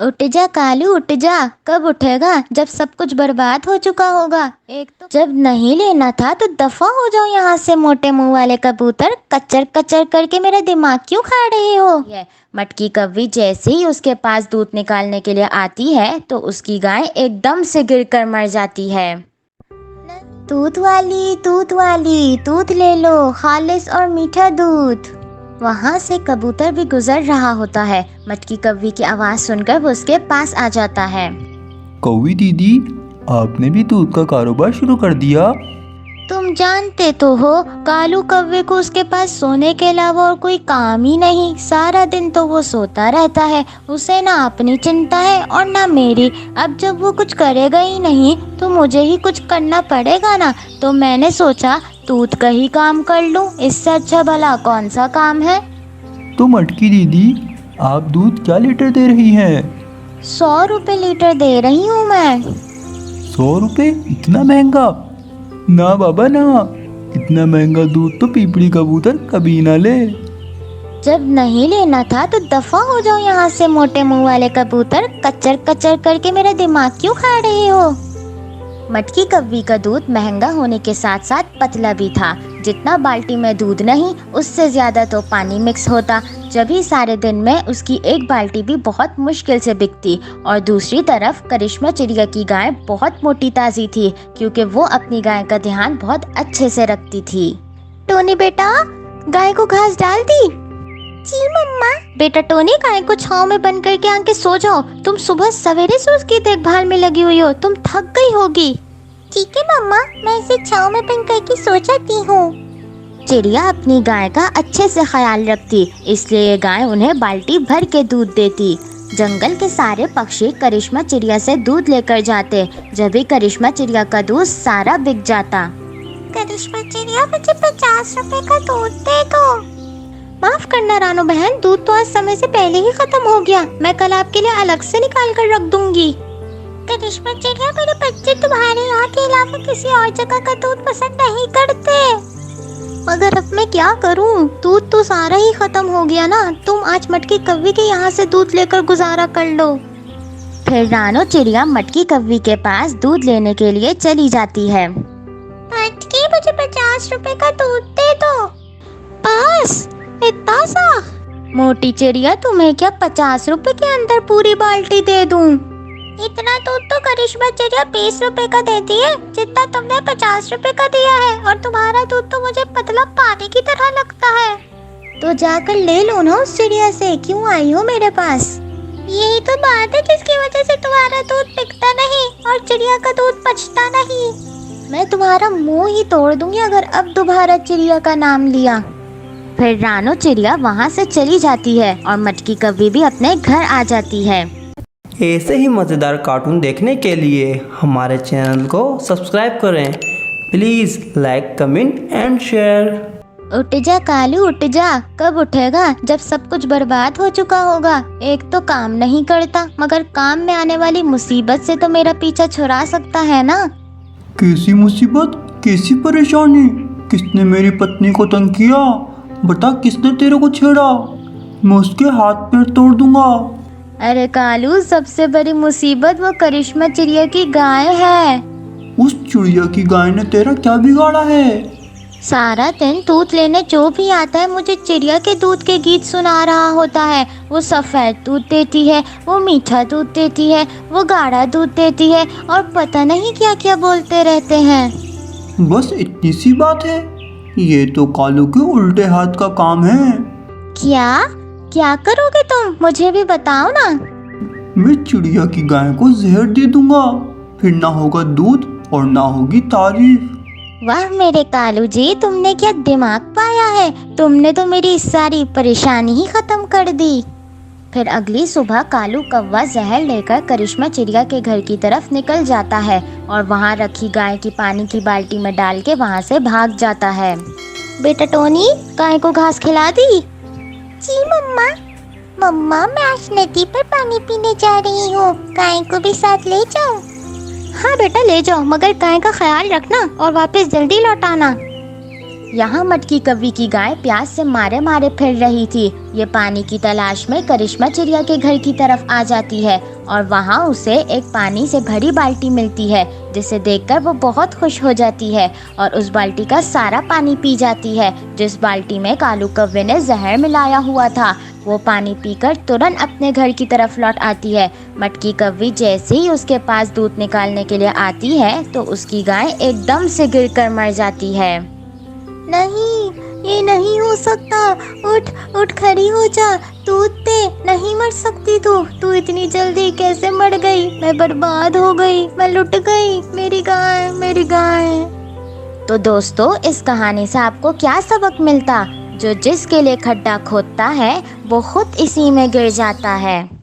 उठ जा कालू उठ जा। कब उठेगा जब सब कुछ बर्बाद हो चुका होगा। एक तो जब नहीं लेना था तो दफा हो जाओ यहाँ से मोटे मुंह वाले कबूतर। कच्चर कच्चर करके मेरा दिमाग क्यों खा रहे हो। ये मटकी कव्वी जैसे ही उसके पास दूध निकालने के लिए आती है तो उसकी गाय एकदम से गिरकर मर जाती है। दूध वाली दूध ले लो, खालिस और मीठा दूध। वहाँ से कबूतर भी गुजर रहा होता है। मटकी कव्वी की आवाज़ सुनकर वो उसके पास आ जाता है। कौवी दीदी, आपने भी दूध का कारोबार शुरू कर दिया? तुम जानते तो हो कालू कव्वे को उसके पास सोने के अलावा और कोई काम ही नहीं। सारा दिन तो वो सोता रहता है। उसे ना अपनी चिंता है और ना मेरी। अब जब वो कुछ करेगा ही नहीं तो मुझे ही कुछ करना पड़ेगा ना। तो मैंने सोचा दूध का ही काम कर लूं। इससे अच्छा भला कौन सा काम है। तो मटकी दीदी, आप दूध क्या लीटर दे रही हैं? 100 रुपए लीटर दे रही हूँ मैं। 100 रुपये? इतना महंगा? ना बाबा ना, इतना महंगा दूध तो पीपड़ी कबूतर कभी ना ले। जब नहीं लेना था तो दफा हो जाओ यहाँ से मोटे मुंह वाले कबूतर। कच्चर कच्चर करके मेरा दिमाग क्यों खा रहे हो। मटकी कव्वी का दूध महंगा होने के साथ साथ पतला भी था। जितना बाल्टी में दूध नहीं उससे ज्यादा तो पानी मिक्स होता। जब ही सारे दिन में उसकी एक बाल्टी भी बहुत मुश्किल से बिकती। और दूसरी तरफ करिश्मा चिड़िया की गाय बहुत मोटी ताजी थी क्योंकि वो अपनी गाय का ध्यान बहुत अच्छे से रखती थी। टोनी बेटा, गाय को घास डाल दी? जी मम्मा। बेटा टोनी, गाय को छांव में बंद करके आके सो जाओ। तुम सुबह सवेरे से उसकी देखभाल में लगी हुई हो, तुम थक गई होगी। ठीक है मम्मा, मैं इसे छांव में बंद करके सो जाती हूँ। चिड़िया अपनी गाय का अच्छे से ख्याल रखती, इसलिए ये गाय उन्हें बाल्टी भर के दूध देती। जंगल के सारे पक्षी करिश्मा चिड़िया से दूध लेकर जाते। जब भी करिश्मा चिड़िया का दूध सारा बिक जाता। करिश्मा चिड़िया, मुझे 50 रुपए का दूध दे दो। माफ करना रानो बहन, दूध तो आज समय से पहले ही खत्म हो गया। मैं कल आपके लिए अलग से निकाल कर रख दूंगी। करिश्मा चिड़िया, मेरे बच्चे तुम्हारे यहाँ के अलावा किसी और जगह का दूध पसंद नहीं करते। मगर अब मैं क्या करूँ, दूध तो सारा ही खत्म हो गया ना। तुम आज मटकी कव्वी के यहाँ से दूध लेकर गुजारा कर लो। फिर रानो चिड़िया मटकी कव्वी के पास दूध लेने के लिए चली जाती है। मटकी, मुझे 50 रुपए का दूध दे दो। बस इतना सा? मोटी चिड़िया, तुम्हें क्या 50 रुपए के अंदर पूरी बाल्टी दे दूं? इतना दूध तो करिश्मा चिड़िया 20 रुपए का देती है जितना तुमने 50 रुपए का दिया है। और तुम्हारा दूध तो मुझे पतला पानी की तरह लगता है। तो जाकर ले लो ना उस चिड़िया से। क्यों आई हो मेरे पास? यही तो बात है जिसकी वजह से तुम्हारा दूध बिकता नहीं और चिड़िया का दूध बचता नहीं। मैं तुम्हारा मुंह ही तोड़ दूंगी अगर अब दोबारा चिड़िया का नाम लिया। फिर रानो चिड़िया वहाँ से चली जाती है और मटकी कव्वी भी अपने घर आ जाती है। ऐसे ही मज़ेदार कार्टून देखने के लिए हमारे चैनल को सब्सक्राइब करें। Please like, comment and share. उठ जा कालू उठ जा। कब उठेगा जब सब कुछ बर्बाद हो चुका होगा। एक तो काम नहीं करता, मगर काम में आने वाली मुसीबत से तो मेरा पीछा छुड़ा सकता है ना। कैसी मुसीबत, कैसी परेशानी? किसने मेरी पत्नी को तंग किया? बता, किसने तेरे को छेड़ा? मैं उसके हाथ पैर तोड़ दूंगा। अरे कालू, सबसे बड़ी मुसीबत वो करिश्मा चिड़िया की गाय है। उस चिड़िया की गाय ने तेरा क्या बिगाड़ा है? सारा दिन दूध लेने जो भी आता है मुझे चिड़िया के दूध के गीत सुना रहा होता है। वो सफ़ेद दूध देती है, वो मीठा दूध देती है, वो गाढ़ा दूध देती है और पता नहीं क्या क्या बोलते रहते हैं। बस इतनी सी बात है? ये तो कालू के उल्टे हाथ का काम है। क्या क्या करोगे तुम, मुझे भी बताओ ना। मैं चिड़िया की गाय को जहर दे दूंगा, फिर ना होगा दूध और ना होगी तारीफ। वाह मेरे कालू जी, तुमने क्या दिमाग पाया है। तुमने तो मेरी सारी परेशानी ही खत्म कर दी। फिर अगली सुबह कालू कौवा जहर लेकर करिश्मा चिड़िया के घर की तरफ निकल जाता है और वहाँ रखी गाय की पानी की बाल्टी में डाल के वहाँ से भाग जाता है। बेटा टोनी, गाय को घास खिला दी? जी मम्मा। मम्मा, मैं आज नदी पर पानी पीने जा रही हूँ, गाय को भी साथ ले जाऊँ? हाँ बेटा ले जाओ, मगर गाय का ख्याल रखना और वापस जल्दी लौट आना। यहाँ मटकी कव्वी की गाय प्यास से मारे मारे फिर रही थी। ये पानी की तलाश में करिश्मा चिड़िया के घर की तरफ आ जाती है और वहाँ उसे एक पानी से भरी बाल्टी मिलती है, जिसे देखकर वो बहुत खुश हो जाती है और उस बाल्टी का सारा पानी पी जाती है, जिस बाल्टी में कालू कव्वे ने जहर मिलाया हुआ था। वो पानी पीकर तुरंत अपने घर की तरफ लौट आती है। मटकी कव्वी जैसे ही उसके पास दूध निकालने के लिए आती है तो उसकी गाय एकदम से गिरकर मर जाती है। नहीं, ये नहीं हो सकता। उठ उठ खड़ी हो जा, दूध दे। नहीं मर सकती तू इतनी जल्दी कैसे मर गई? मैं बर्बाद हो गई, मैं लुट गई। मेरी गाय, मेरी गाय। तो दोस्तों, इस कहानी से आपको क्या सबक मिलता? जो जिसके लिए खड्डा खोदता है वो खुद इसी में गिर जाता है।